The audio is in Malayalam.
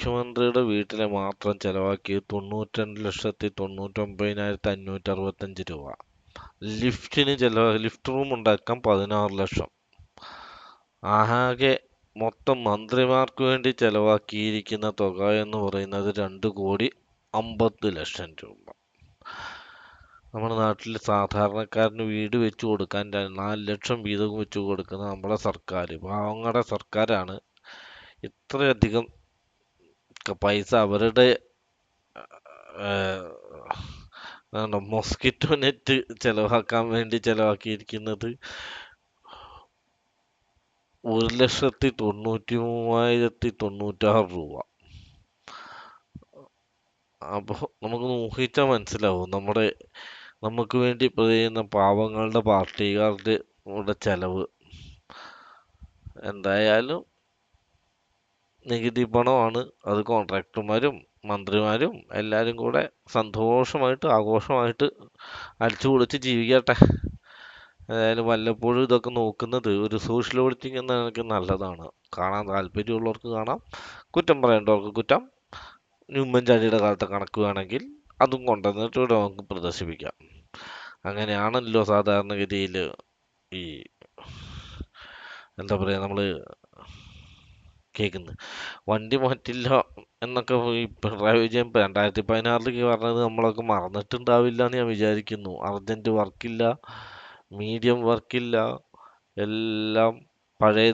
മുഖ്യമന്ത്രിയുടെ വീട്ടിലെ മാത്രം ചെലവാക്കിയത് 92,99,565 രൂപ. ലിഫ്റ്റ് റൂം ഉണ്ടാക്കാൻ 16 ലക്ഷം. ആകെ മൊത്തം മന്ത്രിമാർക്ക് വേണ്ടി ചെലവാക്കിയിരിക്കുന്ന തുക എന്ന് പറയുന്നത് 2,50,00,000 രൂപ. നമ്മുടെ നാട്ടിൽ സാധാരണക്കാരന് വീട് വെച്ചു കൊടുക്കാൻ 4 ലക്ഷം വീതം വെച്ചു കൊടുക്കുന്ന നമ്മുടെ സർക്കാർ, പാവങ്ങളുടെ സർക്കാരാണ് ഇത്രയധികം പൈസ അവരുടെ മൊസ്കിറ്റോ നെറ്റ് ചെലവാക്കാൻ വേണ്ടി ചെലവാക്കിയിരിക്കുന്നത്. 1,93,096 രൂപ. അപ്പോൾ നമുക്ക് ഊഹിച്ചാൽ മനസ്സിലാവും നമുക്ക് വേണ്ടി ചെയ്യുന്ന പാവങ്ങളുടെ പാർട്ടിക്കാരുടെ ചെലവ്. എന്തായാലും നികുതി പണമാണ് അത്. കോൺട്രാക്ടർമാരും മന്ത്രിമാരും എല്ലാവരും കൂടെ സന്തോഷമായിട്ട് ആഘോഷമായിട്ട് അടിച്ചു പൊളിച്ച് ജീവിക്കട്ടെ. ഏതായാലും വല്ലപ്പോഴും ഇതൊക്കെ നോക്കുന്നത് ഒരു സോഷ്യൽ ഓഡിറ്റിംഗ് എന്ന എനിക്ക് നല്ലതാണ്. കാണാൻ താല്പര്യമുള്ളവർക്ക് കാണാം, കുറ്റം പറയേണ്ടവർക്ക് കുറ്റം. ഉമ്മൻചാണ്ടിയുടെ കാലത്തെ കണക്ക് വേണമെങ്കിൽ അതും കൊണ്ടുവന്നിട്ട് ഇവിടെ നമുക്ക് പ്രദർശിപ്പിക്കാം. അങ്ങനെയാണല്ലോ സാധാരണഗതിയിൽ ഈ എന്താ പറയുക നമ്മൾ കേൾക്കുന്നത്. വണ്ടി മാറ്റില്ല എന്നൊക്കെ ഈ പിണറായി വിജയൻ 2016 പറഞ്ഞത് നമ്മളൊക്കെ മറന്നിട്ടുണ്ടാവില്ല എന്ന് ഞാൻ വിചാരിക്കുന്നു. അർജന്റ് വർക്കില്ല, മീഡിയം വർക്കില്ല, എല്ലാം പഴയ